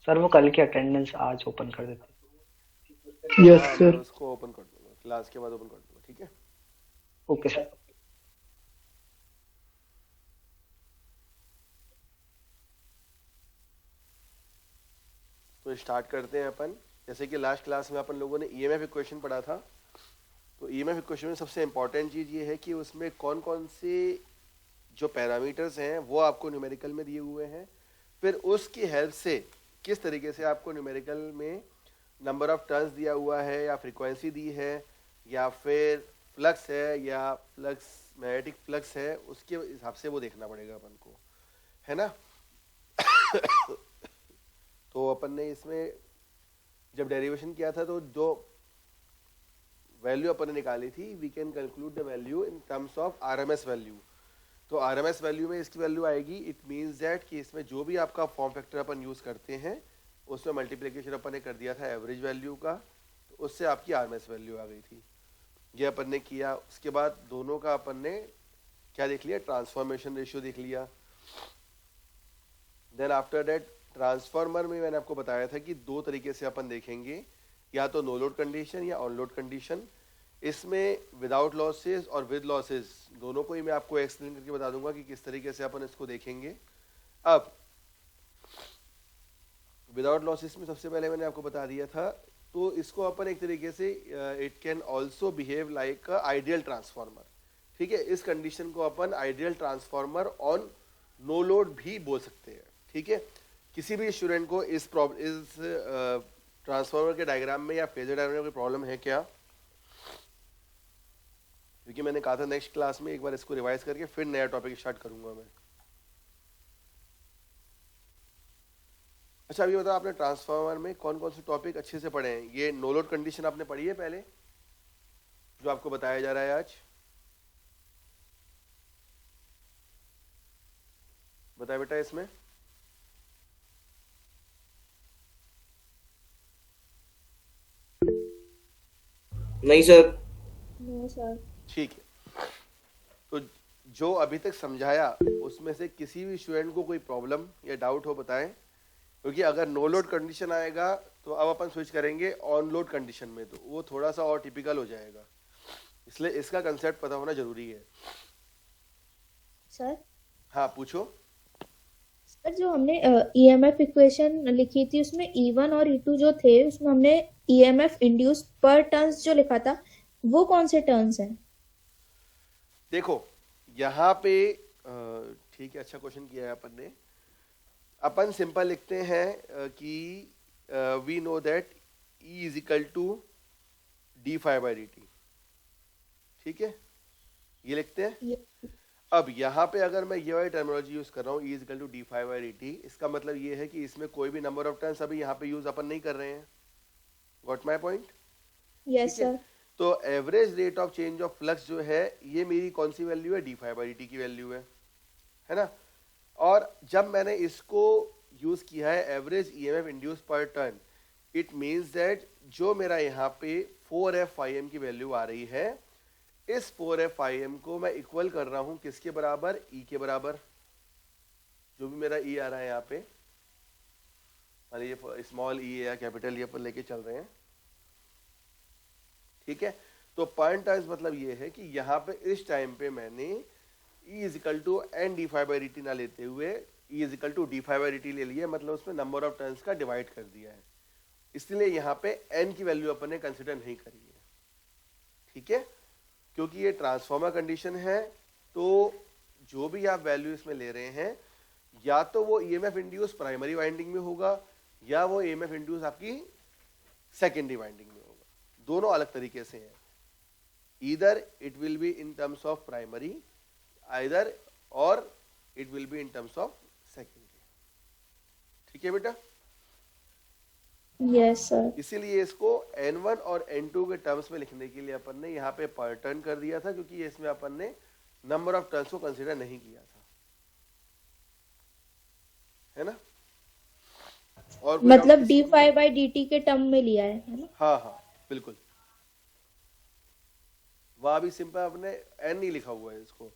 Sir वो कल की अटेंडेंस आज ओपन कर देते। यस हाँ मैं सर। उसको ओपन कर दूंगा, क्लास के बाद ओपन कर दूंगा, ठीक है। Okay sir. तो स्टार्ट करते हैं अपन। जैसे कि लास्ट क्लास में अपन लोगों ने ईएमएफ इक्वेशन पढ़ा था। तो ईएमएफ इक्वेशन में सबसे इंपॉर्टेंट चीज़ ये है कि उसमें कौन कौन से जो पैरामीटर्स हैं वो आपको न्यूमेरिकल में दिए हुए हैं। फिर उसकी हेल्प से किस तरीके से आपको न्यूमेरिकल में नंबर ऑफ टर्न्स दिया हुआ है, या फ्रीक्वेंसी दी है, या फिर फ्लक्स है, या फ्लक्स मैग्नेटिक फ्लक्स है, उसके हिसाब से वो देखना पड़ेगा अपन को, है ना। तो अपन ने इसमें जब डेरिवेशन किया था तो जो वैल्यू अपन ने निकाली थी, we can conclude the value in terms of RMS value. तो आरएमएस वैल्यू में इसकी वैल्यू आएगी, इट मीन्स दैट कि इसमें जो भी आपका फॉर्म फैक्टर अपन यूज़ करते हैं उसमें मल्टीप्लिकेशन अपन ने कर दिया था एवरेज वैल्यू का, तो उससे आपकी आरएमएस वैल्यू आ गई थी। ये अपन ने किया। उसके बाद दोनों का अपन ने क्या देख लिया, ट्रांसफॉर्मेशन रेशियो देख लिया। देन आफ्टर दैट ट्रांसफार्मर में मैंने आपको बताया था कि दो तरीके से अपन देखेंगे, या तो नो लोड कंडीशन या ऑन लोड कंडीशन। इसमें विदाउट लॉसेस और विद लॉसेस दोनों को ही मैं आपको एक्सप्लेन करके बता दूंगा कि किस तरीके से अपन इसको देखेंगे। अब विदाउट लॉसेस में सबसे पहले मैंने आपको बता दिया था, तो इसको अपन एक तरीके से it can also behave like a ideal transformer. ठीक है, इस कंडीशन को अपन ideal transformer on no load भी बोल सकते हैं। ठीक है, किसी भी स्टूडेंट को इस ट्रांसफार्मर के डायग्राम में या फेजर डायग्राम में कोई प्रॉब्लम है क्या? क्योंकि मैंने कहा था नेक्स्ट क्लास में एक बार इसको रिवाइज करके फिर नया टॉपिक स्टार्ट करूंगा मैं। अच्छा, अभी बताओ आपने ट्रांसफार्मर में कौन कौन से टॉपिक अच्छे से पढ़े हैं? ये नो लोड कंडीशन आपने पढ़ी है पहले, जो आपको बताया जा रहा है आज? बताए बेटा इसमें। नहीं सर। No sir. ठीक है, तो जो अभी तक समझाया उसमें से किसी भी स्टूडेंट को कोई प्रॉब्लम या डाउट हो बताएं। क्योंकि अगर नो लोड कंडीशन आएगा तो अब अपन स्विच करेंगे ऑन लोड कंडीशन में, तो वो थोड़ा सा और टिपिकल हो जाएगा, इसलिए इसका कंसेप्ट पता होना जरूरी है। सर। हाँ पूछो। सर जो हमने ईएमएफ इक्वेशन लिखी थी उसमें E1 और E2 जो थे उसमें हमने ईएमएफ इंड्यूस पर टर्न्स जो लिखा था वो कौन से टर्न्स हैं? देखो यहाँ पे ठीक है, अच्छा क्वेश्चन किया है अपन ने। अपन सिंपल लिखते हैं कि we know that E is equal to D five by D T. ठीक है, ये लिखते हैं। ये अब यहाँ पे अगर मैं ये वाली टर्मिनोलॉजी यूज कर रहा हूँ, E is equal to D five by D T, इसका मतलब ये है कि इसमें कोई भी नंबर ऑफ टर्न्स अभी यहाँ पे यूज अपन नहीं कर रहे हैं। Got my point? यस ठीक है, सर। तो average rate of change of flux जो है ये मेरी कौन सी वैल्यू है? D five by D T की वैल्यू है ना। और जब मैंने इसको यूज किया है एवरेज ईएमएफ इंड्यूस पर टर्न, इट मींस दैट जो मेरा यहाँ पे 4FIM की वैल्यू आ रही है, इस 4FIM को मैं इक्वल कर रहा हूं किसके बराबर? ई के बराबर। जो भी मेरा ई आ रहा है यहाँ पे, मान लीजिए स्मॉल ई या कैपिटल ई पर लेके चल रहे हैं। ठीक है, तो पॉइंट टाइम्स मतलब ये है कि यहाँ पे इस टाइम पे मैंने E is equal to N D five by D T ना लेते हुए E is equal to D five by D T ले लिया, मतलब उसमें नंबर ऑफ टर्न्स का डिवाइड कर दिया है। इसलिए यहाँ पे एन की वैल्यू अपन ने कंसिडर नहीं करी है। ठीक है, क्योंकि ये ट्रांसफॉर्मर कंडीशन है, तो जो भी आप वैल्यू इसमें ले रहे हैं, या तो वो ईएमएफ इंड्यूस प्राइमरी वाइंडिंग में होगा, या वो ईएमएफ इंड्यूस आपकी सेकेंडरी वाइंडिंग में होगा। दोनों अलग तरीके से हैं। Either it will be in terms of primary, either or it will be in terms of secondary. ठीक है बेटा, यस सर। इसीलिए इसको N1 और N2 के टर्म्स में लिखने के लिए अपन ने यहाँ पे पर टर्न कर दिया था, क्योंकि इसमें अपन ने नंबर ऑफ टर्न्स को कंसीडर नहीं किया था, है ना। और कोई डाउट मतलब किसी डी को? फाइव बाई डी टी के टर्म में लिया है ना? हाँ हाँ बिल्कुल, वहां भी सिंपल अपने N नहीं लिखा हुआ है इसको।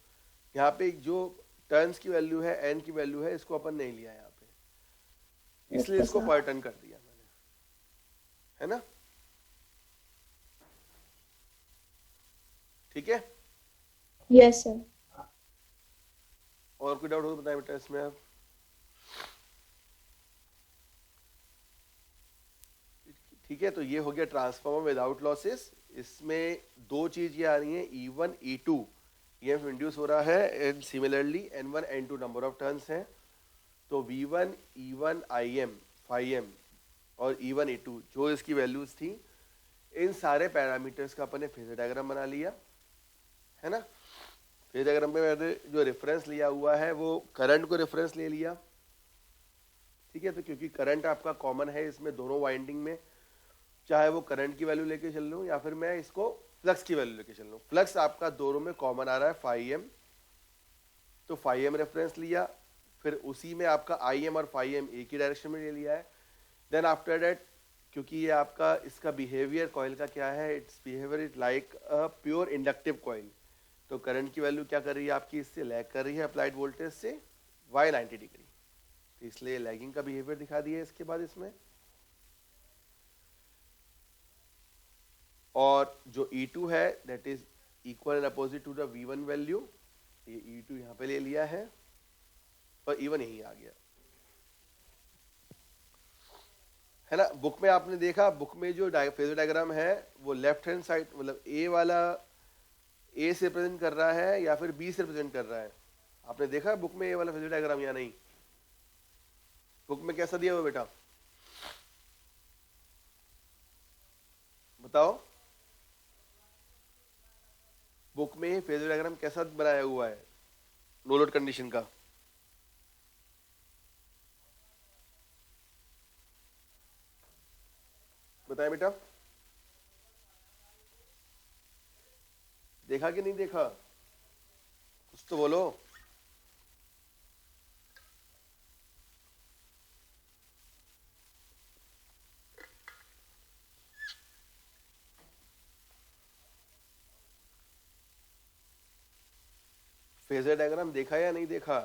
यहाँ पे जो टर्न्स की वैल्यू है, N की वैल्यू है, इसको अपन नहीं लिया यहाँ पे। इसलिए ओके इसको सर। पर टर्न कर दिया मैंने, है ना? ठीक है, यस सर। और कोई डाउट हो तो बताएं बेटा इसमें आप। ठीक है, तो ये हो गया ट्रांसफॉर्मर विदाउट लॉसेस। इसमें दो चीज ये आ रही है, E1 E2 EMF इंड्यूस हो रहा है, and similarly N1 N2 number of turns हैं। तो V1 E1 IM 5M और E1 E2 जो इसकी वैल्यूज थी, इन सारे पैरामीटर्स का अपन ने फेजर डायग्राम बना लिया, है ना? फेजर डायग्राम पे मैंने जो रेफरेंस लिया हुआ है वो करंट को रेफरेंस ले लिया। ठीक है, तो क्योंकि करंट आपका कॉमन है इसमें दोनों वाइंडिंग में, चाहे वो करंट की वैल्यू लेके चल लूँ या फिर मैं इसको फ्लक्स की वैल्यू लेके चल लूँ, फ्लक्स आपका दोनों में कॉमन आ रहा है 5M, तो 5M रेफरेंस लिया, फिर उसी में आपका IM और 5M एक ही डायरेक्शन में ले लिया है। देन आफ्टर दैट, क्योंकि ये आपका इसका बिहेवियर कॉइल का क्या है, it's behaviour is like a pure inductive coil, तो करंट की वैल्यू क्या कर रही है आपकी, इससे लैग कर रही है अप्लाइड वोल्टेज से y 90 डिग्री, तो इसलिए लैगिंग का बिहेवियर दिखा दिया इसके बाद इसमें। और जो E2 है that is equal and opposite to the V1 value, ये E2 यहाँ पे ले लिया है और E1 यहीं आ गया, है ना? बुक में आपने देखा, बुक में जो फेजर डायग्राम है वो लेफ्ट हैंड साइड मतलब ए वाला ए से रिप्रेजेंट कर रहा है या फिर बी से रिप्रेजेंट कर रहा है, आपने देखा बुक में ए वाला फेजर डायग्राम या नहीं? बुक में कैसा दिया हुआ बेटा, बताओ? बुक में फेजर डायग्राम कैसा बनाया हुआ है नो लोड कंडीशन का? बताएं बेटा, देखा कि नहीं देखा? कुछ तो बोलो। फेजर डायग्राम देखा या नहीं देखा?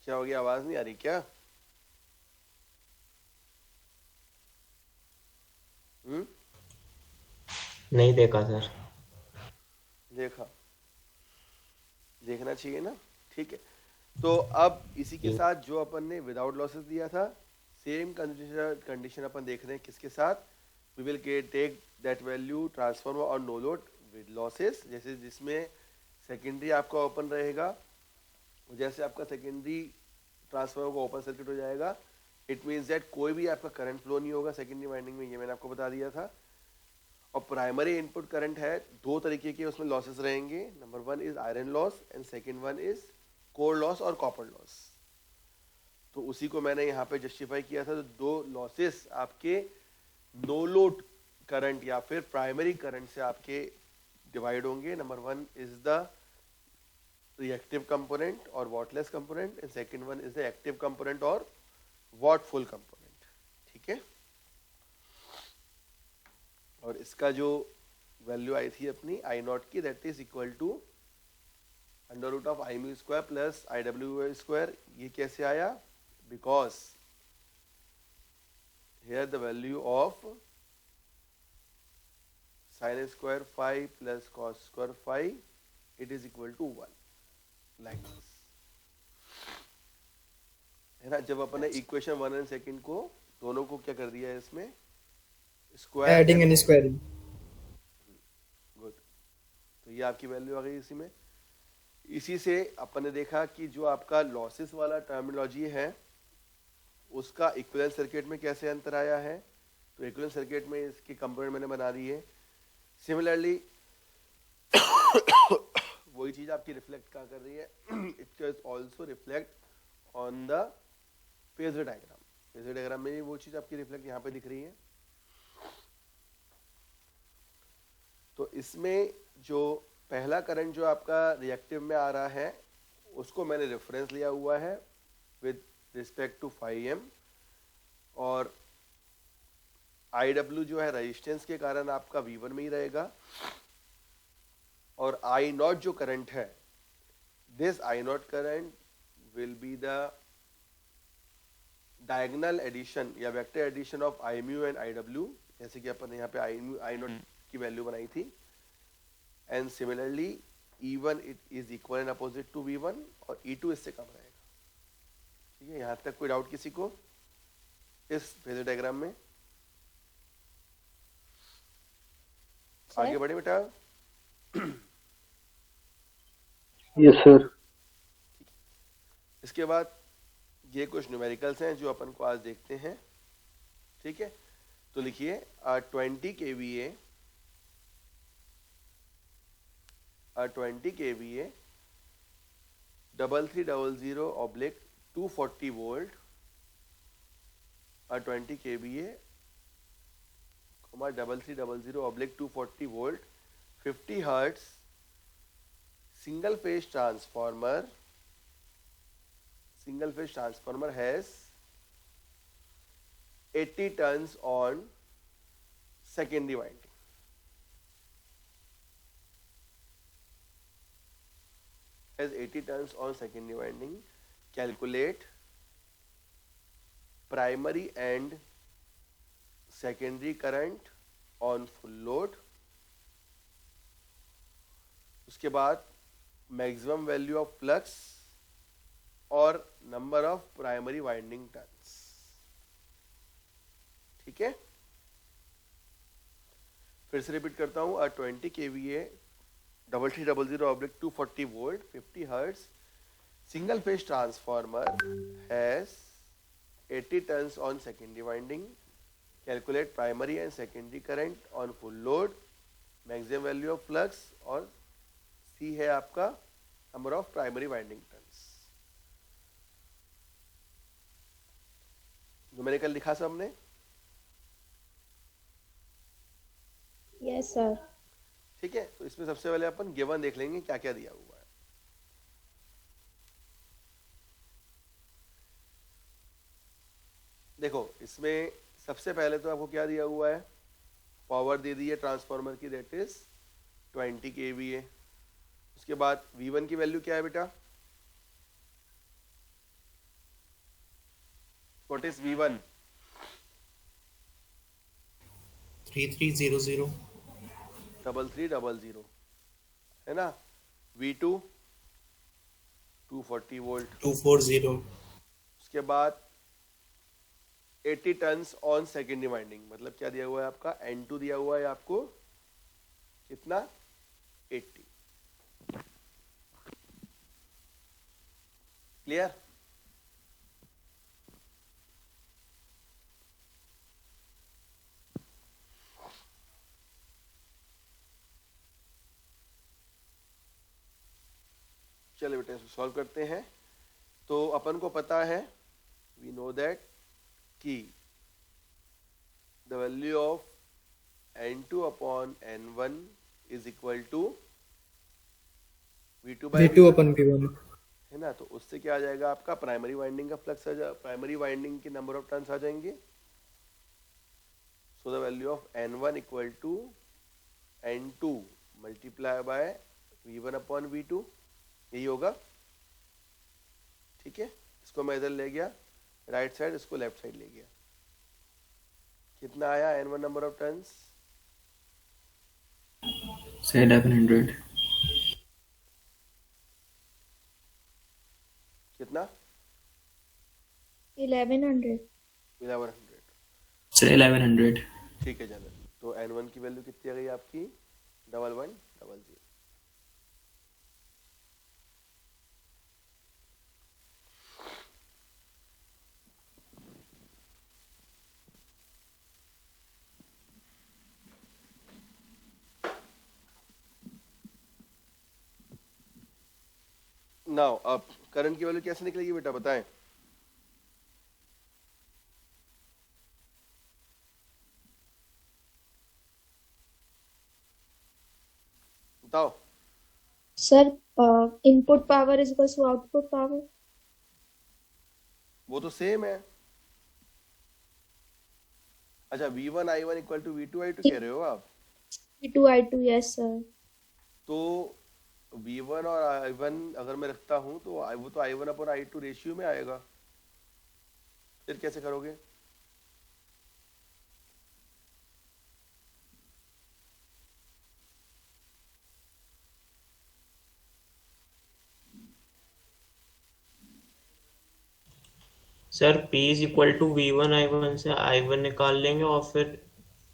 क्या हो गया, आवाज नहीं आ रही क्या? नहीं देखा सर। देखा, देखना चाहिए ना। ठीक है, तो अब इसी के साथ जो अपन ने विदाउट लॉसेस दिया था, सेम कंडीशन अपन देख रहे हैं किसके साथ, we will take that value transformer और नो लोड विद लॉसेस, जैसे जिसमें सेकेंडरी आपका ओपन रहेगा, जैसे आपका सेकेंडरी ट्रांसफॉर्मर को ओपन सर्किट हो जाएगा, इट मीन्स दैट कोई भी आपका करंट फ्लो नहीं होगा सेकेंडरी वाइंडिंग में, ये मैंने आपको बता दिया था। और प्राइमरी इनपुट करंट है दो तरीके के, उसमें लॉसेस रहेंगे, number one is iron loss and second one is core loss और कॉपर लॉस। तो उसी को मैंने यहाँ पे जस्टिफाई किया था, तो दो लॉसेस आपके नो लोड करंट या फिर प्राइमरी करंट से आपके डिवाइड होंगे। Number one is the reactive component और wattless component and second one is the active component और वॉट फुल कंपोनेंट। ठीक है, और इसका जो वैल्यू आई थी अपनी आई नॉट की, that is equal to under root of I mu square plus I W square. ये कैसे आया, because here the value of sine square five plus cos square five it is equal to 1, like this, है ना? जब अपन ने equation 1 and second को दोनों को क्या कर दिया है इसमें, square adding and squaring. Good, तो ये आपकी वैल्यू आ गई इसी में। इसी से अपन ने देखा कि जो आपका लॉसेस वाला टर्मिनोलॉजी है उसका इक्विवेलेंट सर्किट में कैसे अंतर आया है, तो इक्विवेलेंट सर्किट में इसकी कंपोनेंट मैंने बना दी है। सिमिलरली वही चीज आपकी रिफ्लेक्ट कहाँ कर रही है, it can also reflect on the phasor diagram. Phasor diagram में वो चीज आपकी रिफ्लेक्ट यहाँ पे दिख रही है। तो इसमें जो पहला करंट जो आपका रिएक्टिव में आ रहा है उसको मैंने रेफरेंस लिया हुआ है विद रिस्पेक्ट टू 5M, और IW जो है रेजिस्टेंस के कारण आपका V1 में ही रहेगा, और I नॉट जो करंट है this I naught current will be the diagonal addition या vector addition of I mu and I W, जैसे कि अपन यहाँ पे आई नॉट की वैल्यू बनाई थी. And similarly E1 it is equal and opposite to V1 और E2 इससे कम रहेगा. ठीक है, यहाँ तक कोई डाउट किसी को इस फेजर डायग्राम में? आगे बढ़े बेटा. Yes sir. इसके बाद ये कुछ न्यूमेरिकल्स हैं जो अपन को आज देखते हैं. ठीक है, तो लिखिए 20 kVA 3300/240 volt 20 kVA 3300/240 volt 50 hertz single phase transformer has 80 turns on secondary winding. Has 80 turns on secondary winding. Calculate primary and secondary current on full load. उसके बाद maximum value of flux और number of primary winding turns. ठीक है, फिर से repeat करता हूं. 20 kVA 3300/240 volt 50 hertz single phase transformer has 80 turns on secondary winding. Calculate primary and secondary current on full load. Maximum value of flux और C है आपका number of primary winding turns. Numerical लिखा सबने? Yes sir. ठीक है, तो इसमें सबसे पहले अपन गिवन देख लेंगे क्या क्या दिया हुआ है. देखो, इसमें सबसे पहले तो आपको क्या दिया हुआ है, पावर दे दी है ट्रांसफार्मर की, दैट इज 20 kVA. उसके बाद V1 की वैल्यू क्या है बेटा? What is V1? 3300 3300 है ना. V2 240 volt. 240 उसके बाद 80 टन्स ऑन सेकेंडरी वाइंडिंग, मतलब क्या दिया हुआ है आपका? N2 दिया हुआ है आपको कितना? 80. क्लियर? चलिए बेटा इसको सॉल्व करते हैं. तो अपन को पता है, वी नो दैट कि the value of N2 upon N1 is equal to V2 by V2 अपन V1 है ना. तो उससे क्या आ जाएगा आपका? प्राइमरी वाइंडिंग का फ्लक्स आ जाएगा, प्राइमरी वाइंडिंग के नंबर ऑफ टर्न्स आ जाएंगे. So the value of N1 equal to N2 multiply by V1 upon V2, यही होगा. ठीक है, इसको मैं इधर ले गया राइट साइड, इसको लेफ्ट साइड ले गया. कितना आया N1 नंबर ऑफ टर्न्स? 700 कितना? 1100. 1100. 1100 ठीक है जनरल. तो N1 की वैल्यू कितनी आ गई आपकी? 1100. नाउ अब करंट की वैल्यू कैसे निकलेगी बेटा, बताएं. बताओ. Sir input power is equal to output power. वो तो सेम है. अच्छा, V1 I1 equal to V2 I2 कह रहे हो आप? V2 I2 yes sir. तो V1 और I1 अगर मैं रखता हूँ तो वो तो I1 अपॉन I2 रेशियो में आएगा, फिर कैसे करोगे? Sir P is equal to V1 I1 से I1 निकाल लेंगे और फिर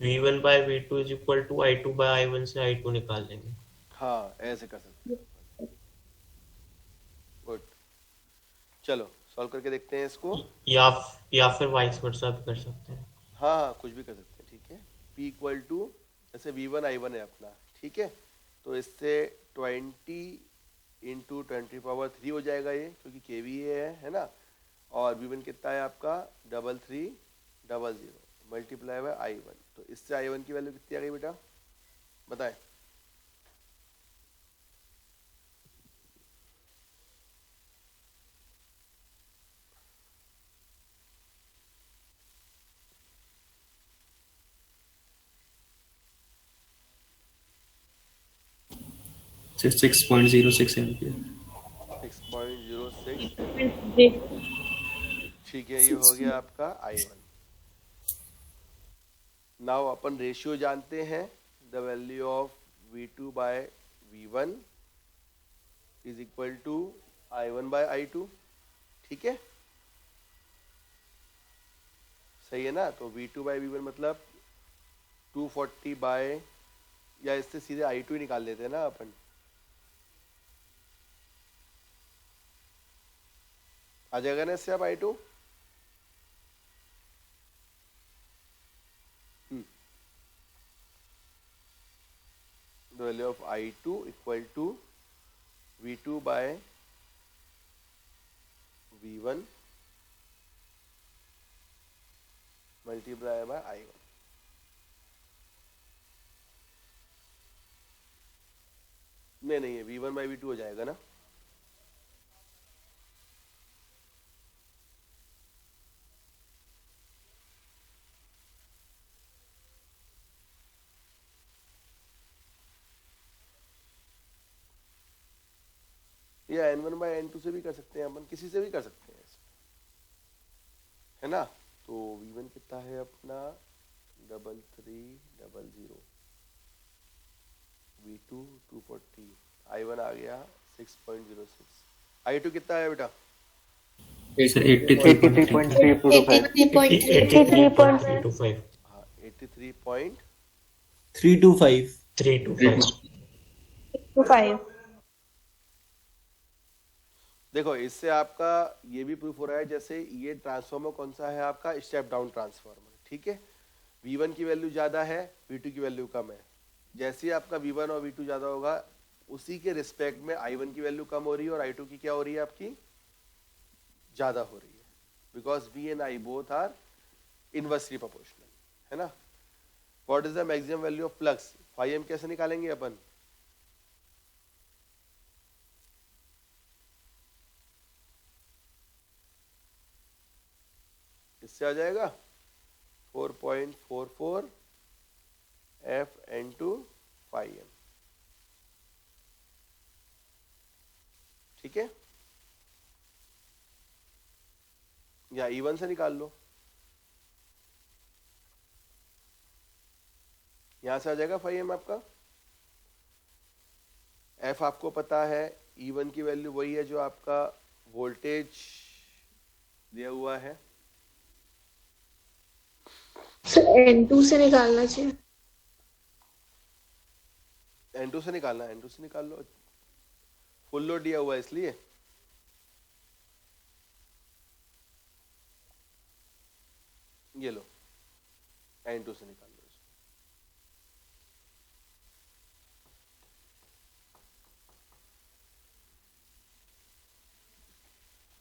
V1 by V2 is equal to I2 by I1 से I2 निकाल लेंगे। हाँ, ऐसे कर सकते हैं। गुड, चलो सॉल्व करके देखते हैं इसको। या फिर वाइस वर्सा भी कर सकते हैं। हाँ हाँ, कुछ भी कर सकते हैं, ठीक है। P इक्वल टू जैसे V1 I1 है अपना, ठीक है, तो इससे 20 इंटू 20⁻³ हो जाएगा ये, क्योंकि KVA है ना, और V1 कितना है आपका 3300 मल्टीप्लाई बाय I1, तो इससे I1 की वैल्यू कितनी आ गई बेटा, बताएं? So 6.06 ampere. 6.06 एम्पियर, ठीक है, ये हो गया आपका I1। नाउ अपन रेशियो जानते हैं, the value of V2 by V1 is equal to I1 by I2, ठीक है, सही है ना। तो V2 बाय V1 मतलब 240 बाय, या इससे सीधे I2 ही निकाल लेते हैं ना अपन, आ जाएगा ना इससे आप I2। The value of I2 equal to V2 by V1 multiply by I1। नहीं है, V1 बाय V2 हो जाएगा ना। या N1 बाय N2 से भी कर सकते हैं अपन, किसी से भी कर सकते हैं, है ना। तो V1 कितना है अपना 3300, V2 240, I1 आ गया 6.06, I2 कितना है बेटा? सर 83.325। 83.325। हाँ, 83.325। 325। देखो, इससे आपका ये भी प्रूफ हो रहा है, जैसे ये ट्रांसफॉर्मर कौन सा है आपका, स्टेप डाउन ट्रांसफॉर्मर, ठीक है। V1 की वैल्यू ज़्यादा है, V2 की वैल्यू कम है। जैसे ही आपका V1 और V2 ज़्यादा होगा, उसी के रिस्पेक्ट में I1 की वैल्यू कम हो रही है और I2 की क्या हो रही है आपकी, ज़्यादा हो रही है, because V and I both are inversely proportional, है ना। What is the maximum value of flux, φm कैसे निकालेंगे अपन? इससे आ जाएगा 4.44 F into φm, ठीक है, या E1 से निकाल लो, यहां से आ जाएगा φm आपका। F आपको पता है, E1 की वैल्यू वही है जो आपका वोल्टेज दिया हुआ है। N2 से निकालना चाहिए। N2 से निकालना, N2 से निकाल लो, फुल लोड दिया हुआ है इसलिए। ये लो, N2 से निकाल लो इसको।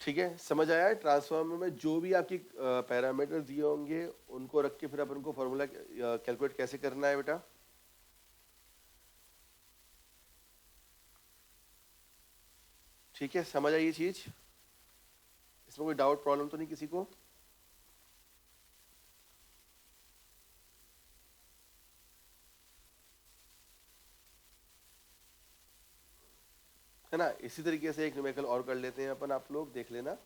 ठीक है, समझ आया है। ट्रांसफार्मर में जो भी आपकी पैरामीटर दिए होंगे उनको रख के फिर अपन को फॉर्मूला कैलकुलेट कैसे करना है बेटा। ठीक है, समझ आई ये चीज, इसमें कोई डाउट प्रॉब्लम तो नहीं किसी को? है ना। इसी तरीके से एक न्यूमेरिकल और कर लेते हैं अपन, आप लोग देख लेना।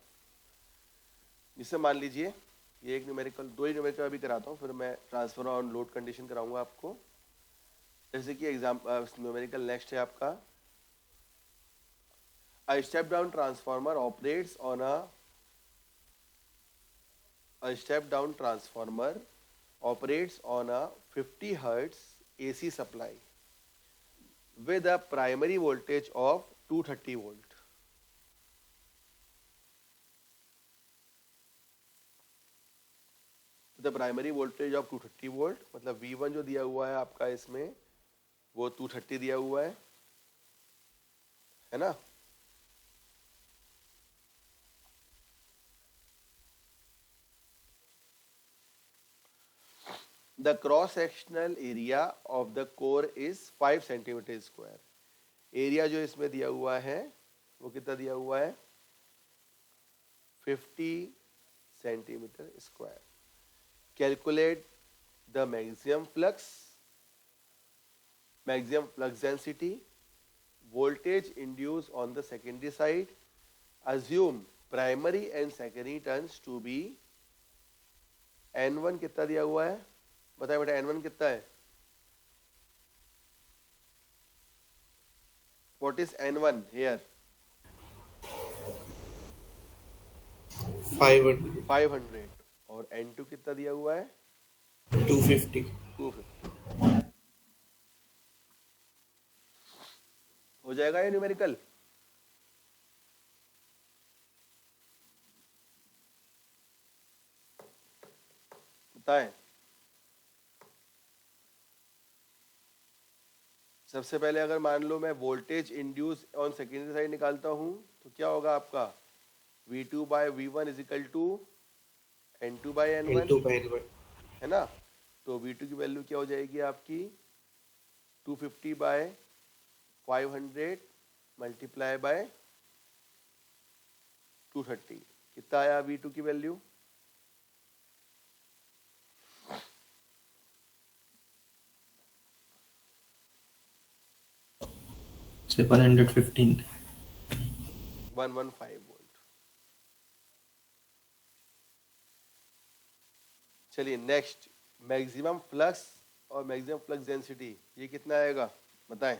जिससे मान लीजिए ये एक न्यूमेरिकल, दो ही न्यूमेरिकल अभी कराता हूँ, फिर मैं ट्रांसफर और लोड कंडीशन कराऊंगा आपको। जैसे कि एग्जाम न्यूमेरिकल नेक्स्ट है आपका, a step down transformer operates on a step down transformer operates on a 50 hertz AC supply with a primary voltage of 230 volt. The primary voltage of 230 volt, मतलब V1 जो दिया हुआ है आपका इसमें वो 230 दिया हुआ है ना। The cross sectional area of the core is 5 centimeter square. Area जो इसमें दिया हुआ है वो कितना दिया हुआ है, 50 centimetre square. Calculate the maximum flux density, voltage induce on the secondary side, assume primary and secondary turns to be N1 कितना दिया हुआ है, बताए बेटा N1 कितना है, व्हाट इज N1 हियर, 500 और N2 कितना दिया हुआ है 250। हो जाएगा ये न्यूमेरिकल। बताएं। सबसे पहले अगर मान लो मैं voltage induce on secondary side निकालता हूं तो क्या होगा आपका, V2 by V1 is equal to N2 by N1 है ना। तो V2 की वैल्यू क्या हो जाएगी आपकी 250 बाय 500 मल्टीप्लाई बाय 230, कितना आया V2 की वैल्यू, से 115 वोल्ट। चलिए नेक्स्ट, मैक्सिमम फ्लक्स और मैक्सिमम फ्लक्स डेंसिटी ये कितना आएगा बताएं।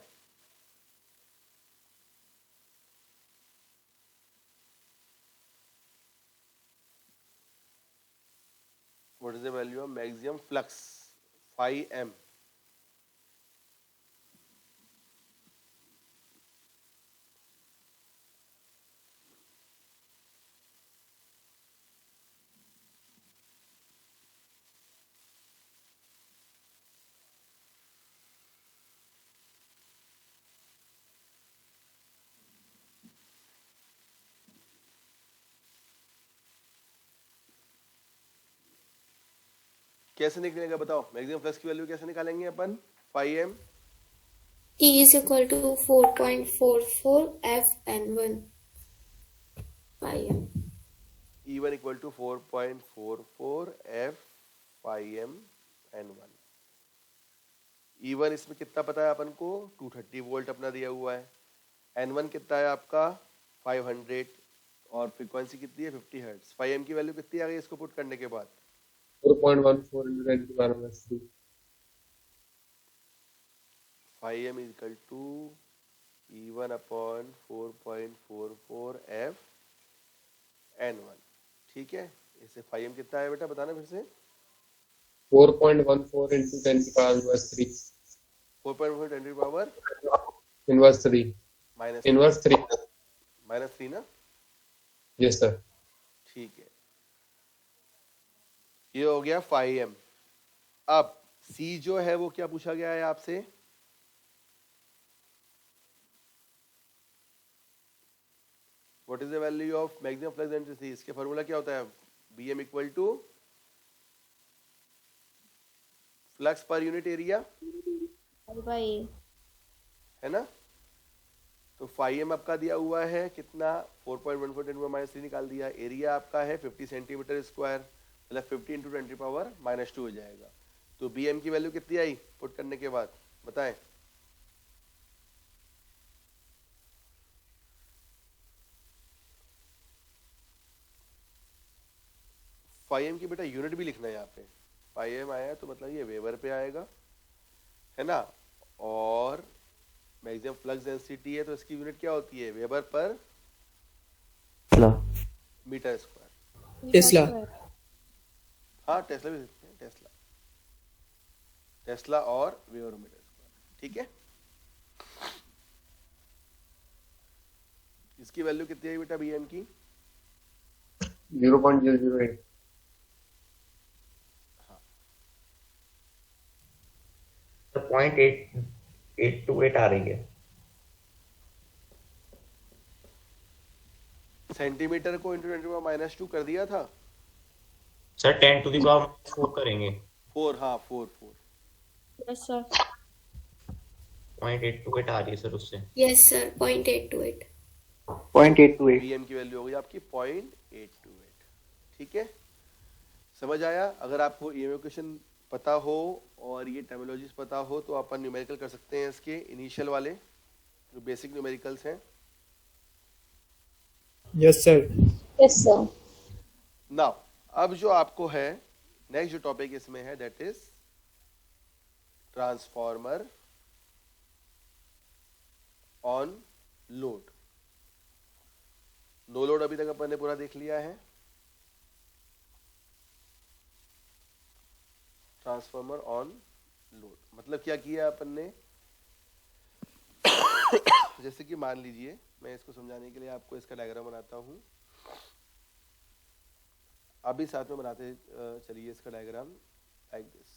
What is the value of maximum flux, 5m, कैसे निकलेगा बताओ, मैक्सिमम फ्लक्स की वैल्यू कैसे निकालेंगे अपन, 5m E is equal to 4.44 F N1 by M. E1 equal to 4.44 F 5m N1। E1 इसमें कितना पता है अपन को, 230 वोल्ट अपना दिया हुआ है। N1 कितना है आपका 500 और फ्रीक्वेंसी कितनी है 50 हर्ट्ज। 5m की वैल्यू कितनी आ गई इसको पुट करने के बाद, 4.14 into 10 to the power minus 3। 5m is equal to E1 upon 4.44 F N1। ठीक है, इससे 5m कितना है बेटा बताना फिर से, 4.14 into 10 to the power minus 3। 4.4 10 to the power Inverse 3। Minus Inverse 3। -3 ना। Yes sir। ठीक है, ये हो गया 5m। अब C जो है वो क्या पूछा गया है आपसे, what is the value of maximum flux density, इसके फॉर्मूला क्या होता है, Bm equal to flux per unit area भाई है ना। तो 5m आपका दिया हुआ है कितना, 4.14 × -3 निकाल दिया। एरिया आपका है 50 सेंटीमीटर स्क्वायर, मतलब 50 इंटू 10 पावर -2 हो जाएगा। तो Bm की वैल्यू कितनी आई पुट करने के बाद बताएं, फाई की बेटा यूनिट भी लिखना है यहाँ पे। फाई आया तो मतलब ये वेबर पे आएगा, है ना। और मैक्सिमम फ्लक्स डेंसिटी है तो इसकी यूनिट क्या होती है, weber per metre square. Tesla. हाँ टेस्ला भी लिखते हैं, टेस्ला और वेबर मीटर स्क्वायर, ठीक है। इसकी वैल्यू कितनी है बेटा बीएम की? 0.008। तो 0.828 आ रही है। सेंटीमीटर को इंटू 10⁻² कर दिया था सर 10⁻⁴ करेंगे। 4, हाँ 4। Yes sir. 0.828 आ रही है सर उससे। Yes sir 0.828। 0.828। बीएम की वैल्यू होगी आपकी 0.828, ठीक है। समझ आया? अगर आपको ईएमएफ क्वेश्चन पता हो और ये टर्मिनोलॉजीज पता हो तो अपन न्यूमेरिकल कर सकते हैं इसके इनिशियल वाले जो बेसिक न्यूमेरिकल्स हैं। Yes sir. Yes sir. Now अब जो आपको है नेक्स्ट जो टॉपिक इसमें है that is transformer on load. No load अभी तक अपन ने पूरा देख लिया है। ट्रांसफॉर्मर ऑन लोड मतलब क्या किया अपन ने जैसे कि मान लीजिए मैं इसको समझाने के लिए आपको इसका डायग्राम बनाता हूं, अभी साथ में बनाते चलिए इसका डायग्राम लाइक दिस।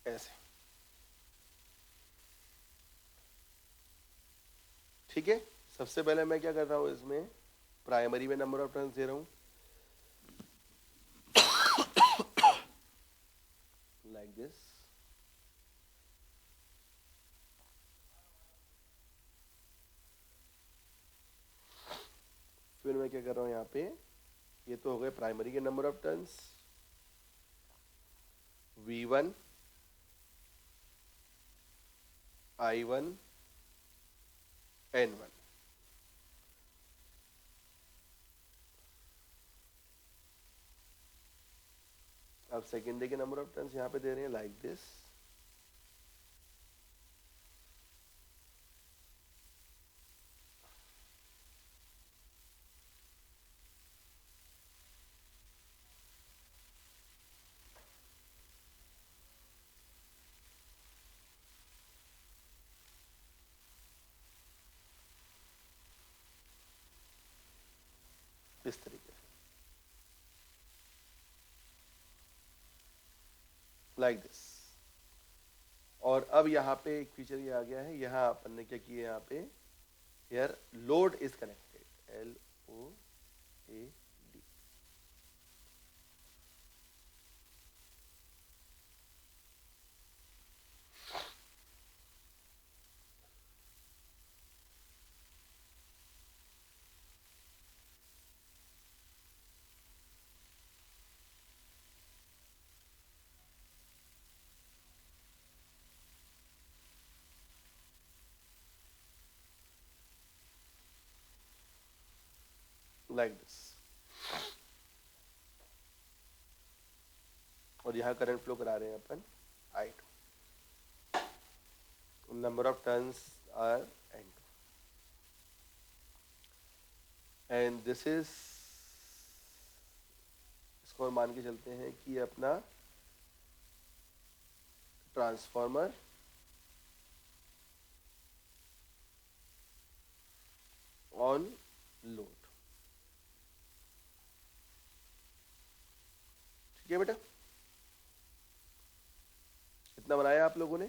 ऐसे, ठीक है। सबसे पहले मैं क्या कर रहा हूं इसमें प्राइमरी में नंबर ऑफ टर्न्स दे रहा हूं लाइक दिस। फिर मैं क्या कर रहा हूं यहाँ पे, ये तो हो गए प्राइमरी के number of turns V1 I1 N1। अब सेकेंडरी के नंबर ऑफ टर्न्स यहाँ पे दे रहे हैं लाइक दिस। इस तरीके से लाइक दिस। और अब यहाँ पे एक फीचर ये आ गया है, यहाँ अपन ने क्या किया, यहाँ पे here load is connected LOAD। Like this. और यहाँ करंट फ्लो करा रहे हैं अपन I2। Number of turns are N2 and this is, इसको हम मान के चलते हैं कि अपना ट्रांसफॉर्मर ऑन लोड, ठीक है बेटा। कितना बनाया आप लोगों ने?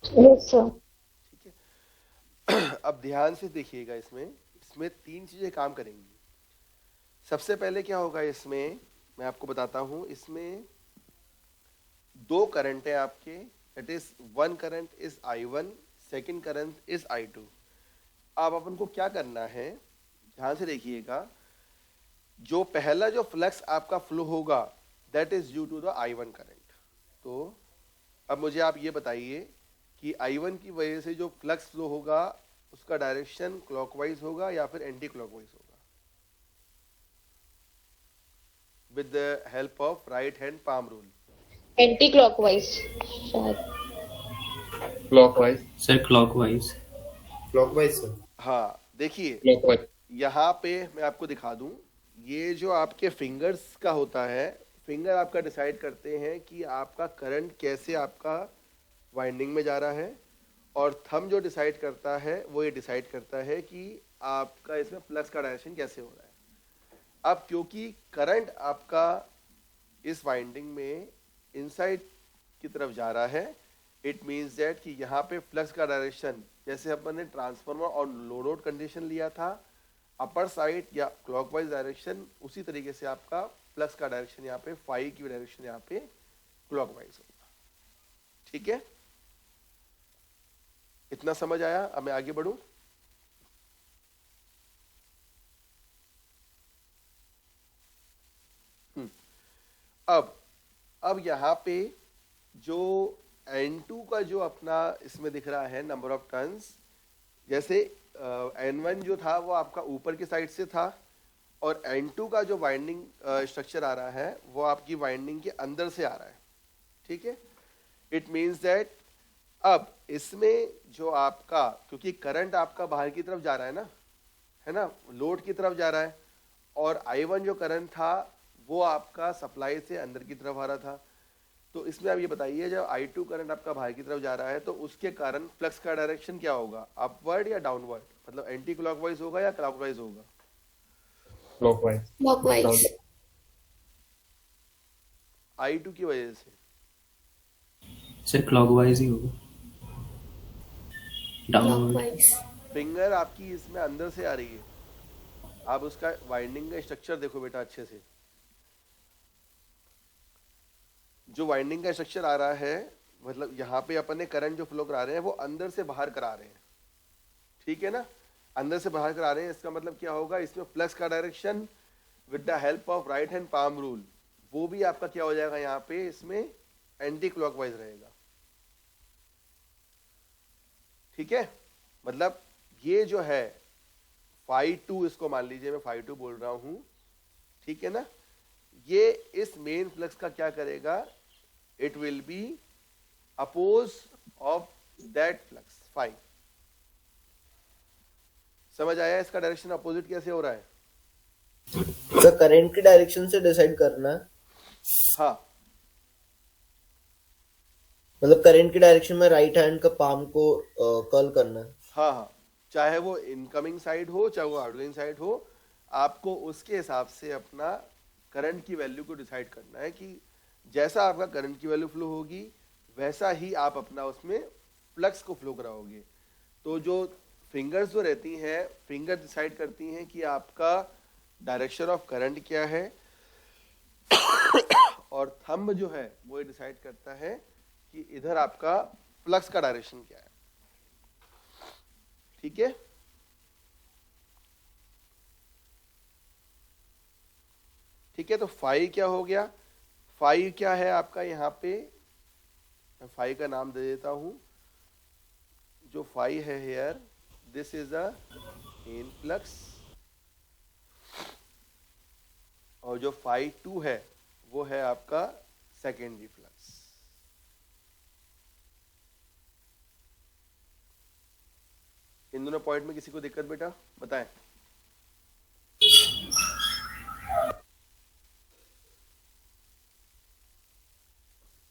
Yes sir. ठीक है। अब ध्यान से देखिएगा, इसमें 3 चीजें काम करेंगी। सबसे पहले क्या होगा इसमें, मैं आपको बताता हूं। इसमें 2 करंट है आपके, that is one current is I1, second current is I2। अब अपन को क्या करना है, ध्यान से देखिएगा। जो पहला जो फ्लक्स आपका फ्लो होगा that is due to the I1 current. तो अब मुझे आप ये बताइए कि I1 की वजह से जो फ्लक्स फ्लो होगा उसका डायरेक्शन क्लॉकवाइज होगा या फिर एंटी क्लॉकवाइज होगा, with the help of right hand palm rule. Anti clockwise शायद। Clockwise sir clockwise. Clockwise sir. हाँ देखिए क्लॉकवाइज। यहाँ पे मैं आपको दिखा दूं, ये जो आपके फिंगर्स का होता है, फिंगर आपका डिसाइड करते हैं कि आपका करंट कैसे आपका वाइंडिंग में जा रहा है, और थंब जो डिसाइड करता है वो ये डिसाइड करता है कि आपका इसमें फ्लक्स का डायरेक्शन कैसे हो रहा है। अब क्योंकि करंट आपका इस वाइंडिंग में इनसाइड की तरफ जा रहा है, इट मीन्स दैट कि यहाँ पे फ्लक्स का डायरेक्शन, जैसे अपन ने ट्रांसफार्मर और लोड आउट कंडीशन लिया था, अपर साइड या क्लॉकवाइज डायरेक्शन, उसी तरीके से आपका फ्लक्स का डायरेक्शन यहाँ पे फाई की डायरेक्शन यहाँ पे क्लॉकवाइज होगा। ठीक है, इतना समझ आया? अब मैं आगे बढ़ूं। अब यहाँ पे जो N2 का जो अपना इसमें दिख रहा है नंबर ऑफ टर्न्स, जैसे N1 जो था वो आपका ऊपर की साइड से था, और N2 का जो वाइंडिंग स्ट्रक्चर आ रहा है वो आपकी वाइंडिंग के अंदर से आ रहा है। ठीक है, इट मीन्स दैट अब इसमें जो आपका, क्योंकि करंट आपका बाहर की तरफ जा रहा है ना, लोड की तरफ जा रहा है, और I1 जो करंट था वो आपका सप्लाई से अंदर की तरफ आ रहा था। तो इसमें आप ये बताइए, जब I2 करंट आपका बाहर की तरफ जा रहा है तो उसके कारण फ्लक्स का डायरेक्शन क्या होगा, अपवर्ड या डाउनवर्ड, मतलब एंटी क्लॉकवाइज होगा या क्लॉकवाइज होगा? क्लॉकवाइज। क्लॉकवाइज। I2 की वजह से सर क्लॉकवाइज ही होगा। डाउनवर्ड। क्लॉकवाइज। फिंगर आपकी इसमें अंदर से आ रही है, आप उसका वाइंडिंग का स्ट्रक्चर देखो बेटा अच्छे से। जो वाइंडिंग का स्ट्रक्चर आ रहा है, मतलब यहाँ पे अपन ने करंट जो फ्लो करा रहे हैं वो अंदर से बाहर करा रहे हैं। ठीक है ना, अंदर से बाहर करा रहे हैं, इसका मतलब क्या होगा, इसमें फ्लक्स का direction with the help of right hand palm rule, वो भी आपका क्या हो जाएगा, यहाँ पे इसमें एंटी क्लॉकवाइज रहेगा। ठीक है, मतलब ये जो है φ2, इसको मान लीजिए मैं φ2 बोल रहा हूं, ठीक है ना, ये इस मेन फ्लक्स का क्या करेगा, it will be oppose of that flux φ। समझ आया इसका डायरेक्शन अपोजिट कैसे हो रहा है? तो करंट की डायरेक्शन से डिसाइड करना है। हाँ, मतलब करंट की डायरेक्शन में राइट हैंड का पाम को कर्ल करना है। हाँ, चाहे वो इनकमिंग साइड हो चाहे वो आउटगोइंग साइड हो, आपको उसके हिसाब से अपना करंट की वैल्यू को डिसाइड करना है कि जैसा आपका करंट की वैल्यू फ्लो होगी वैसा ही आप अपना उसमें फ्लक्स को फ्लो कराओगे। तो जो फिंगर्स जो रहती हैं, फिंगर डिसाइड करती हैं कि आपका डायरेक्शन ऑफ करंट क्या है, और थंब जो है वो ये डिसाइड करता है कि इधर आपका फ्लक्स का डायरेक्शन क्या है। ठीक है, ठीक है, तो फाई क्या हो गया, फाई क्या है आपका, यहाँ पे मैं फाई का नाम दे देता हूं, जो फाई है here, this is a main flux, और जो φ2 है वो है आपका सेकेंडरी फ्लक्स। इन दोनों पॉइंट में किसी को दिक्कत बेटा बताएं?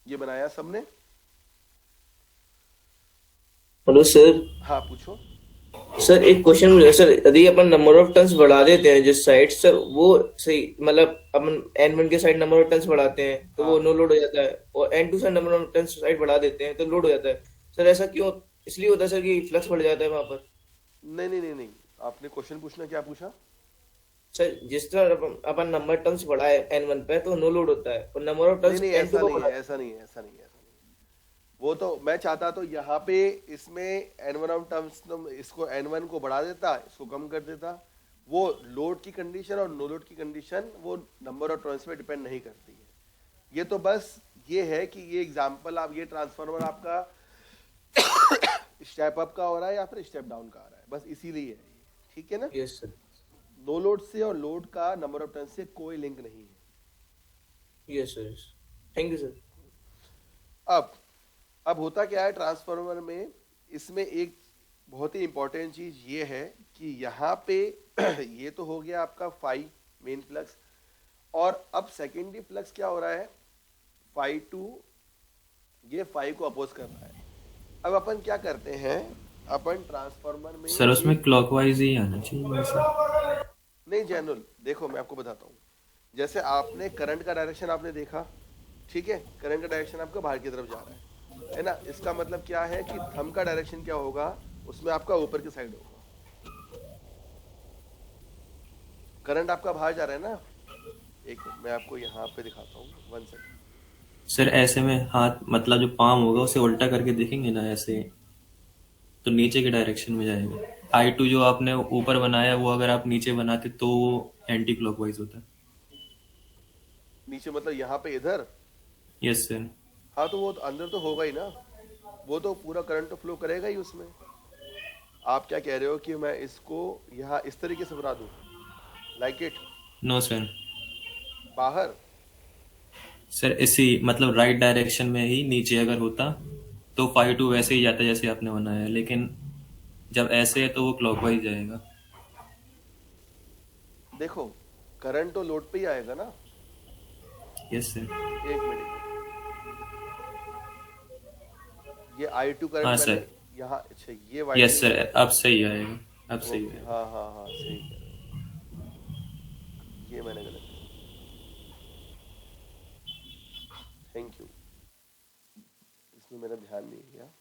ये बनाया सबने? Hello sir. हाँ पूछो। सर एक क्वेश्चन मुझे, सर यदि अपन नंबर ऑफ टन्स बढ़ा देते हैं जिस साइड, सर वो सही, मतलब अपन N1 के साइड नंबर ऑफ टन्स बढ़ाते हैं तो वो नो लोड हो जाता है, और N2 side number of turns side बढ़ा देते हैं तो लोड हो जाता है। सर ऐसा क्यों, इसलिए होता है सर कि फ्लक्स बढ़ जाता है वहां पर? नहीं नहीं नहीं नहीं, आपने क्वेश्चन पूछना क्या पूछा? सर जिस तरह अपन नंबर टर्न्स बढ़ाए N1 पे तो नो लोड होता है, और नंबर ऑफ टर्न्स ऐसा नहीं है। वो तो मैं चाहता तो यहाँ पे इसमें N1 ऑफ टर्म्स, इसको N1 को बढ़ा देता, इसको कम कर देता, वो लोड की कंडीशन और नो लोड की कंडीशन वो नंबर ऑफ टर्न्स पे डिपेंड नहीं करती है। ये तो बस ये है कि ये एग्जांपल, आप ये ट्रांसफार्मर आपका स्टेप अप का हो रहा है या फिर स्टेप डाउन का आ रहा है, बस इसीलिए है ये, ठीक है ना। Yes sir. नो लोड से और लोड का नंबर ऑफ टर्न्स से कोई लिंक नहीं है। Yes sir. Thank you sir. अब होता क्या है ट्रांसफार्मर में, इसमें एक बहुत ही इंपॉर्टेंट चीज ये है कि यहाँ पे ये तो हो गया आपका फाई मेन फ्लक्स, और अब सेकेंडरी फ्लक्स क्या हो रहा है, फाई टू, ये फाई को अपोज कर रहा है। अब अपन क्या करते हैं, अपन ट्रांसफार्मर में सर उसमें क्लॉकवाइज ही आना चाहिए वैसे। नहीं जनरल, देखो मैं आपको बताता हूँ, जैसे आपने करंट का डायरेक्शन आपने देखा, ठीक है, करंट का डायरेक्शन आपका बाहर की तरफ जा रहा है ना। इसका मतलब क्या है कि थंब का डायरेक्शन क्या होगा, उसमें आपका ऊपर की साइड होगा। करंट आपका बाहर जा रहा है ना। एक मिनट मैं आपको यहाँ पे दिखाता हूँ, 1 सेकंड। सर ऐसे में हाथ मतलब जो पाम होगा उसे उल्टा करके देखेंगे ना ऐसे, तो नीचे के डायरेक्शन में जाएगा। I2 जो आपने ऊपर बनाया वो अगर आप नीचे बनाते तो वो एंटी क्लॉकवाइज होता है। नीचे मतलब यहाँ पे इधर, यस सर। हाँ तो वो तो अंदर तो होगा ही ना, वो तो पूरा करंट तो फ्लो करेगा ही उसमें। आप क्या कह रहे हो कि मैं इसको यहाँ इस तरीके से बना दूँ, लाइक इट, नो सर। बाहर। सर इसी मतलब राइट डायरेक्शन में ही नीचे अगर होता तो 5-2 वैसे ही जाता जैसे आपने बनाया, लेकिन जब ऐसे है तो वो क्लॉकवाइज जाएगा। देखो करंट तो लोड पे ही आएगा ना। Yes sir. एक मिनट, ये I2 करंट हाँ मैंने सर। यहाँ, अच्छा ये यस वाइंडिंग, सर, अब सही आएगा, अब सही ओके, आएगा। हाँ हाँ हाँ सही कह रहे हो, ये मैंने गलत किया, थैंक यू, इसमें मेरा ध्यान नहीं गया।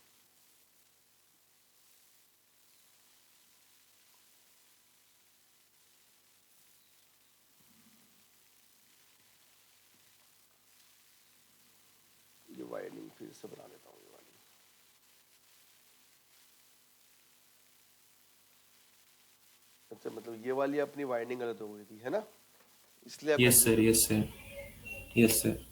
ये वाइंडिंग फिर से बना लेता हूँ, ये वाली। अच्छा मतलब ये वाली अपनी वाइंडिंग गलत हो गई थी, है ना, इसलिए आप yes sir, confuse. Yes sir, yes sir.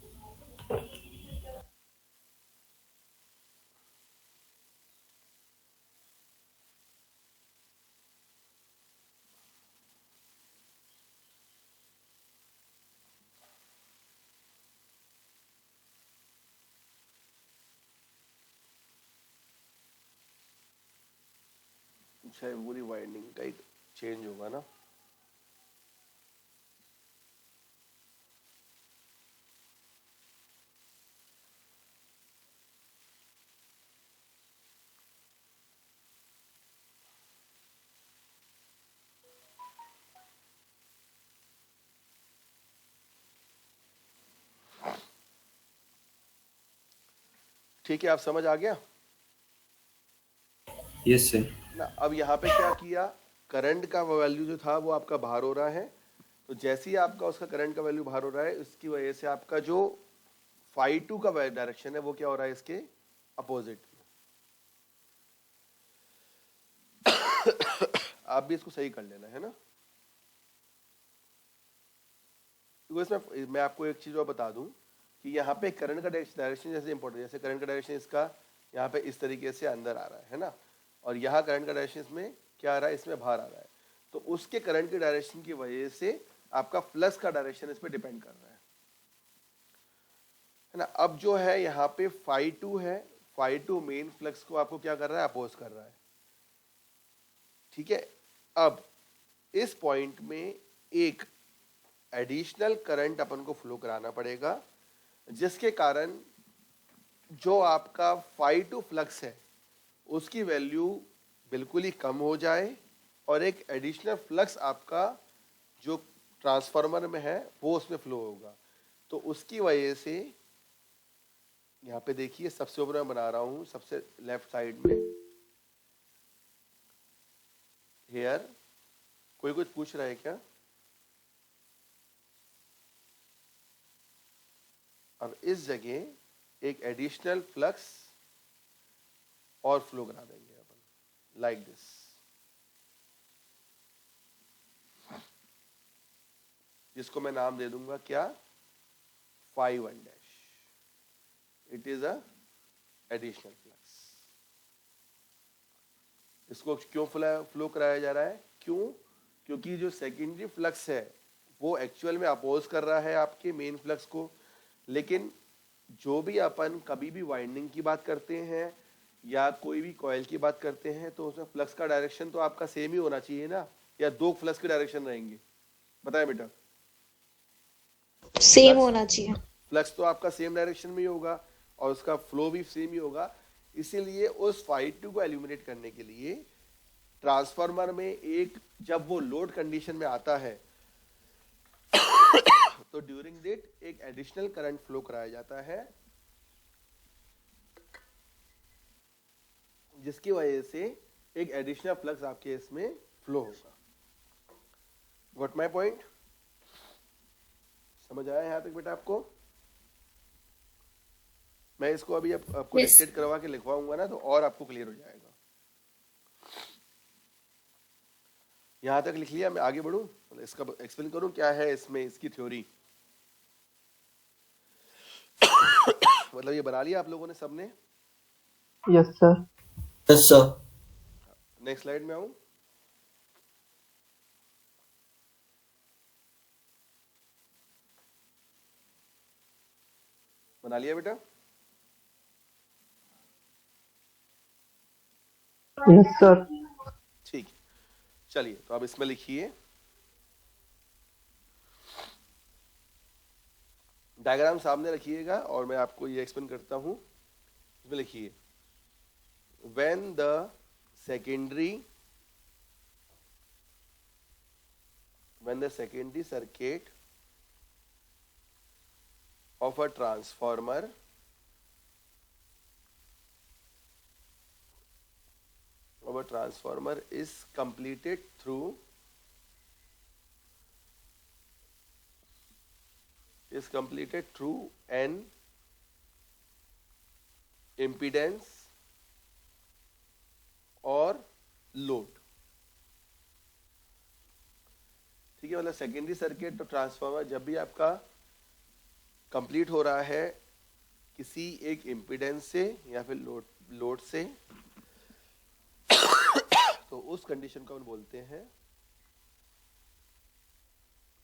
शायद पूरी वाइंडिंग का ही चेंज होगा ना। ठीक है, आप समझ आ गया यस सर। ना। अब यहाँ पे क्या किया, करंट का वैल्यू जो था वो आपका बाहर हो रहा है, तो जैसे ही आपका उसका करंट का वैल्यू बाहर हो रहा है, उसकी वजह से आपका जो फाई टू का डायरेक्शन है वो क्या हो रहा है, इसके अपोजिट। आप भी इसको सही कर लेना, है ना। तो इसमें मैं आपको एक चीज और बता दूं कि यहाँ पे करंट का डायरेक्शन जैसे इंपॉर्टेंट, जैसे करंट का डायरेक्शन इसका यहाँ पे इस तरीके से अंदर आ रहा है ना, और यहाँ करंट का डायरेक्शन इसमें क्या आ रहा है, इसमें बाहर आ रहा है, तो उसके करंट के डायरेक्शन की वजह से आपका फ्लक्स का डायरेक्शन इस पर डिपेंड कर रहा है ना। अब जो है यहाँ पे फाई टू है, फाई टू मेन फ्लक्स को आपको क्या कर रहा है, अपोज कर रहा है, ठीक है। अब इस पॉइंट में एक एडिशनल करंट अपन को फ्लो कराना पड़ेगा, जिसके कारण जो आपका फाई टू फ्लक्स है उसकी वैल्यू बिल्कुल ही कम हो जाए, और एक एडिशनल फ्लक्स आपका जो ट्रांसफार्मर में है वो उसमें फ्लो होगा। तो उसकी वजह से यहाँ पे देखिए, सबसे ऊपर मैं बना रहा हूँ, सबसे लेफ्ट साइड में हेयर, कोई कुछ पूछ रहा है क्या। अब इस जगह एक एडिशनल फ्लक्स और फ्लो करा देंगे अपन, लाइक दिस। जिसको मैं नाम दे दूंगा क्या, phi 1 dash. It is a additional flux. इसको क्यों फ्लो कराया जा रहा है, क्यों, क्योंकि जो सेकेंडरी फ्लक्स है वो एक्चुअल में अपोज कर रहा है आपके मेन फ्लक्स को. लेकिन जो भी अपन कभी भी वाइंडिंग की बात करते हैं या कोई भी कॉइल की बात करते हैं तो उसमें फ्लक्स का डायरेक्शन तो आपका सेम ही होना चाहिए ना, या दो फ्लक्स के डायरेक्शन रहेंगे, बताएं बेटा. सेम होना चाहिए. फ्लक्स तो आपका सेम डायरेक्शन में ही होगा और उसका फ्लो भी सेम ही होगा. इसीलिए उस phi 2 को एलिमिनेट करने के लिए ट्रांसफार्मर में एक, जब वो लोड कंडीशन में आता है तो ड्यूरिंग दैट एक एडिशनल करंट फ्लो कराया जाता है, जिसकी वजह से एक एडिशनल फ्लक्स आपके इसमें फ्लो होगा. Got my point? समझ आया यहां तक बेटा आपको? मैं इसको अभी आपको Yes. डिक्टेट करवा के लिखवाऊंगा ना तो और आपको क्लियर हो जाएगा. यहां तक लिख लिया, मैं आगे बढ़ूं, इसका एक्सप्लेन करूं क्या है इसमें इसकी थ्योरी. मतलब ये बना लिया आप लोगों ने सबने? Yes sir. Yes sir. Next slide में आऊं. बना लिया बेटा? Yes sir. ठीक है, चलिए तो अब इसमें लिखिए, डायग्राम सामने रखिएगा और मैं आपको ये एक्सप्लेन करता हूं. इसमें लिखिए, when the secondary circuit of a transformer is completed through an impedance और लोड. ठीक है, मतलब सेकेंडरी सर्किट तो ट्रांसफार्मर जब भी आपका कंप्लीट हो रहा है किसी एक इम्पीडेंस से या फिर लोड से, तो उस कंडीशन को हम बोलते हैं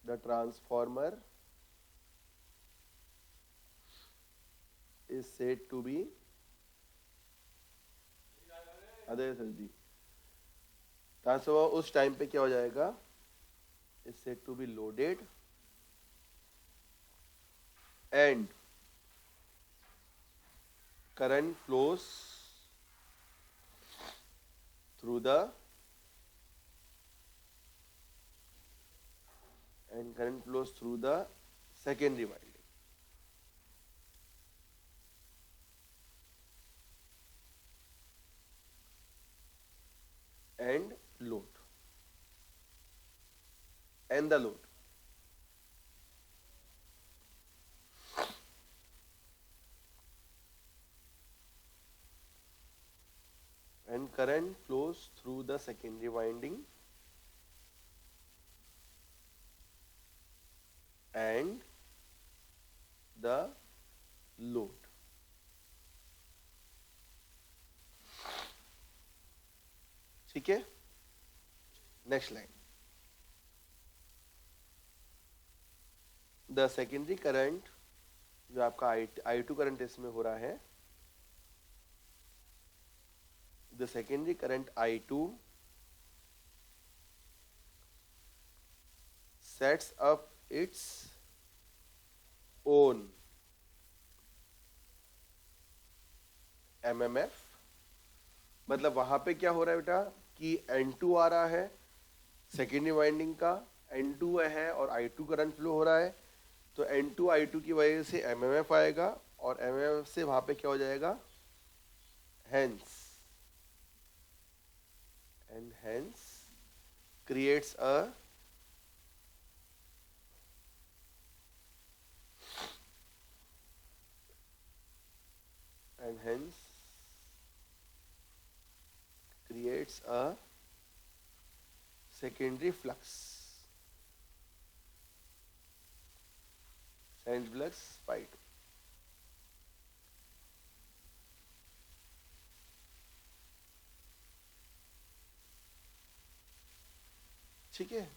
the transformer is said to be, other sir ji, transformer उस टाइम पे क्या हो जाएगा, is said to be loaded and current flows through the secondary winding. And the load. And current flows through the secondary winding and the load. ठीक है, next line. The secondary current जो आपका I2 current इसमें हो रहा है, the secondary current I2 sets up its own MMF. मतलब वहां पे क्या हो रहा है बेटा कि N2 आ रहा है सेकेंडरी वाइंडिंग का, N2 है और I2 करंट फ्लो हो रहा है, तो N2 I2 की वजह से MMF आएगा और MMF से वहां पे क्या हो जाएगा, hence creates a secondary flux. And flux phi 2। ठीक है,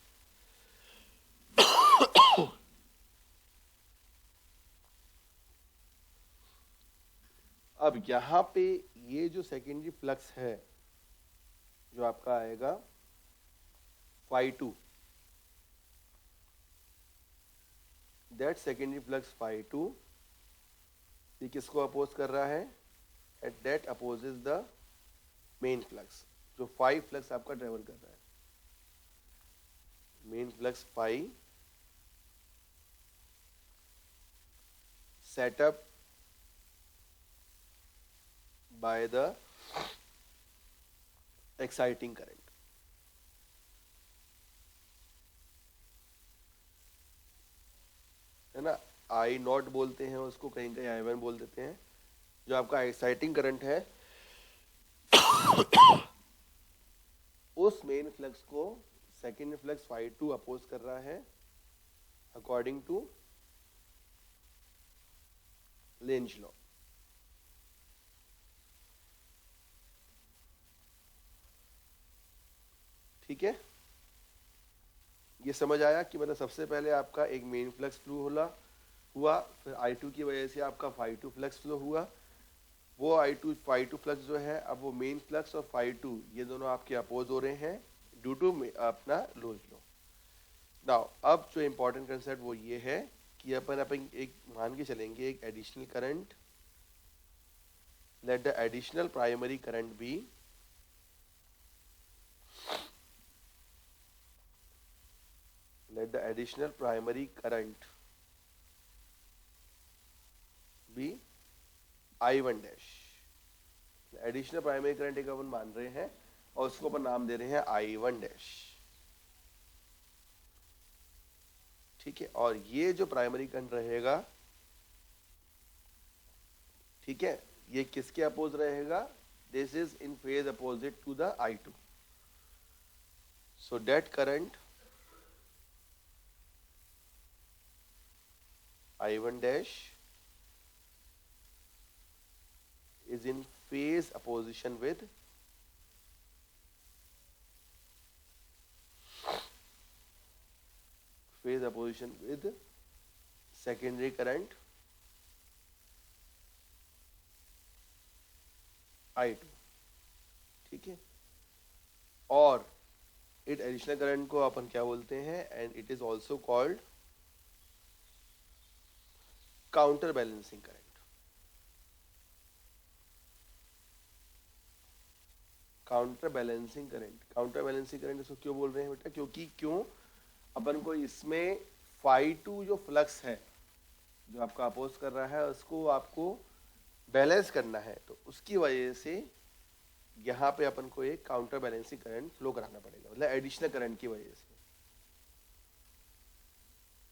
अब यहां पे ये जो सेकेंडरी फ्लक्स है जो आपका आएगा phi 2, that secondary flux phi 2 ये किसको अपोज कर रहा है? At that opposes the main flux, जो फाई फ्लक्स आपका ट्रेवल कर रहा है। Main flux phi set up by the exciting current। है ना, आई नॉट बोलते हैं उसको, कहीं कहीं आई वन बोल देते हैं। जो आपका एक्साइटिंग करंट है उस मेन फ्लक्स को सेकेंड फ्लक्स फाई 2 अपोज कर रहा है अकॉर्डिंग टू लेंज लॉ। ठीक है, ये समझ आया कि मतलब सबसे पहले आपका एक मेन फ्लक्स फ्लो हुआ, फिर I2 की वजह से आपका फाई 2 फ्लक्स फ्लो हुआ। वो I2 फाई 2 फ्लक्स जो है, अब वो मेन फ्लक्स और फाई 2 ये दोनों आपके अपोज हो रहे हैं ड्यू टू अपना लेंज लॉ। नाउ अब जो इम्पोर्टेंट कंसेप्ट वो ये है कि अपन एक मान के चलेंगे एक additional current, let the additional primary current be let the additional primary current be I1 dash। Additional primary current एक अपन मान रहे हैं और उसको अपन नाम दे रहे हैं I1 डैश। ठीक है, और ये जो प्राइमरी करंट रहेगा, ठीक है, ये किसके अपोज रहेगा? This is in phase opposite to the I2। So that current I1 dash is in phase opposition with secondary current I2। ठीक है, और इट एडिशनल करंट को अपन क्या बोलते हैं? And it is also called counter balancing current. Counter balancing current इसको क्यों बोल रहे हैं बेटा? क्यों अपन को इसमें फाई 2 जो फ्लक्स है जो आपका अपोज कर रहा है उसको आपको बैलेंस करना है, तो उसकी वजह से यहाँ पे अपन को एक काउंटर बैलेंसिंग करंट फ्लो कराना पड़ेगा, मतलब एडिशनल करंट की वजह से।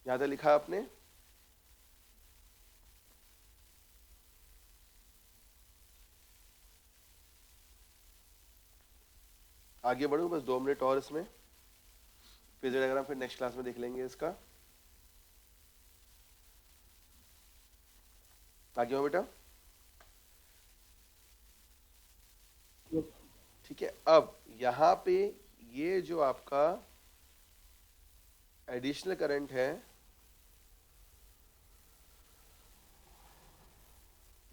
यहाँ तक लिखा आपने? आगे बढ़ूं बस 2 मिनट और इसमें, फेजर डायग्राम फिर नेक्स्ट क्लास में देख लेंगे इसका। आगे हो बेटा। ठीक है, अब यहाँ पे ये जो आपका एडिशनल करंट है,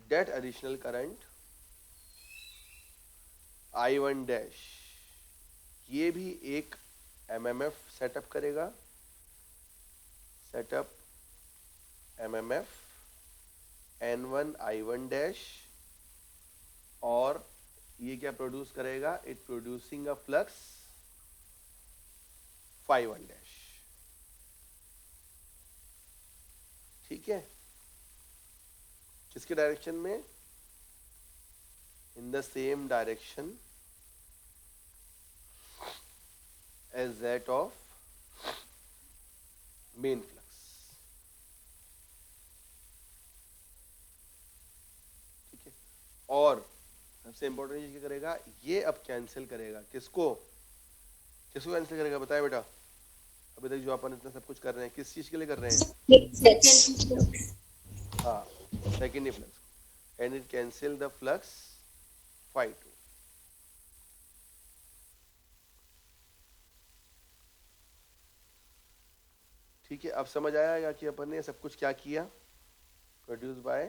that additional current I1 dash ये भी एक MMF सेटअप करेगा, setup MMF N1 I1 dash, और ये क्या प्रोड्यूस करेगा? It producing a flux phi 1 dash. ठीक है, किसके डायरेक्शन में? In the same direction as that of main flux। ठीक है, और सबसे इंपॉर्टेंट चीज क्या करेगा? ये अब कैंसिल करेगा, किसको कैंसिल करेगा बताए बेटा? अभी तक जो अपन इतना सब कुछ कर रहे हैं किस चीज के लिए कर रहे हैं? हाँ, secondary flux, and it cancel the flux phi 2. ठीक है, अब समझ आया कि अपन ने सब कुछ क्या किया? Produce by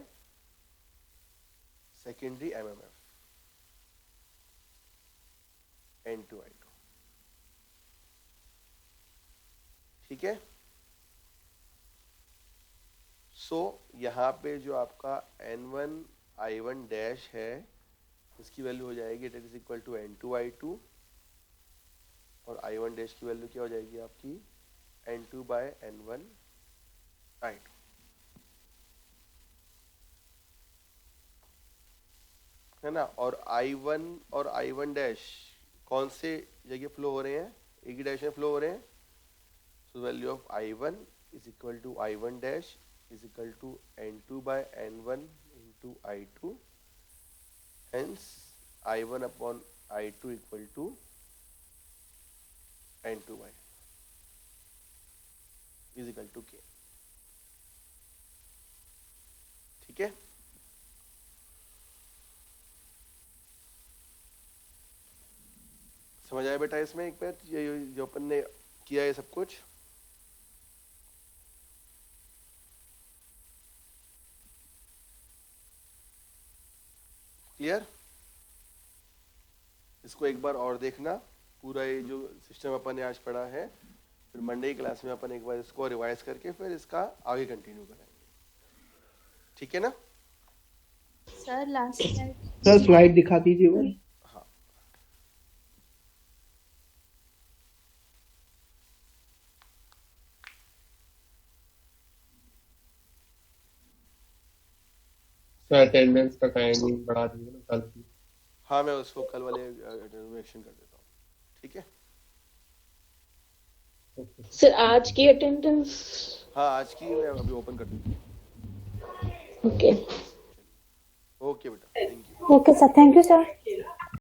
secondary MMF N2 I2. ठीक है, सो यहाँ पे जो आपका N1 I1 डैश है इसकी वैल्यू हो जाएगी it is equal to N2 I2, और I1 डैश की वैल्यू क्या हो जाएगी आपकी N2 बाय N1 I2. है ना, और I1 और I1 डैश कौन से जगह फ्लो हो रहे हैं? एक ही डायरेक्शन में फ्लो हो रहे हैं. So value of I1 is equal to I1 dash is equal to N2 by N1 into I2. Hence I1 upon I2 equal to N2 by is equal to K. ठीक है, समझ आया बेटा इसमें? एक बार ये जो अपन ने किया है सब कुछ. क्लियर? इसको एक बार और देखना, पूरा ये जो सिस्टम अपन ने आज पढ़ा है, फिर मंडे की क्लास में अपन एक बार इसको रिवाइज करके फिर इसका आगे कंटिन्यू करेंगे. ठीक है ना? Sir last slide. Sir slide दिखा दीजिए वो. हाँ, सर अटेंडेंस का टाइमिंग बढ़ा दीजिए ना कल की. हाँ मैं उसको कल वाले में एक्शन कर देता हूँ. ठीक है, सर आज की अटेंडेंस. हाँ आज की मैं अभी ओपन कर देता हूँ. ओके ओके बेटा, thank you. Okay sir, thank you sir.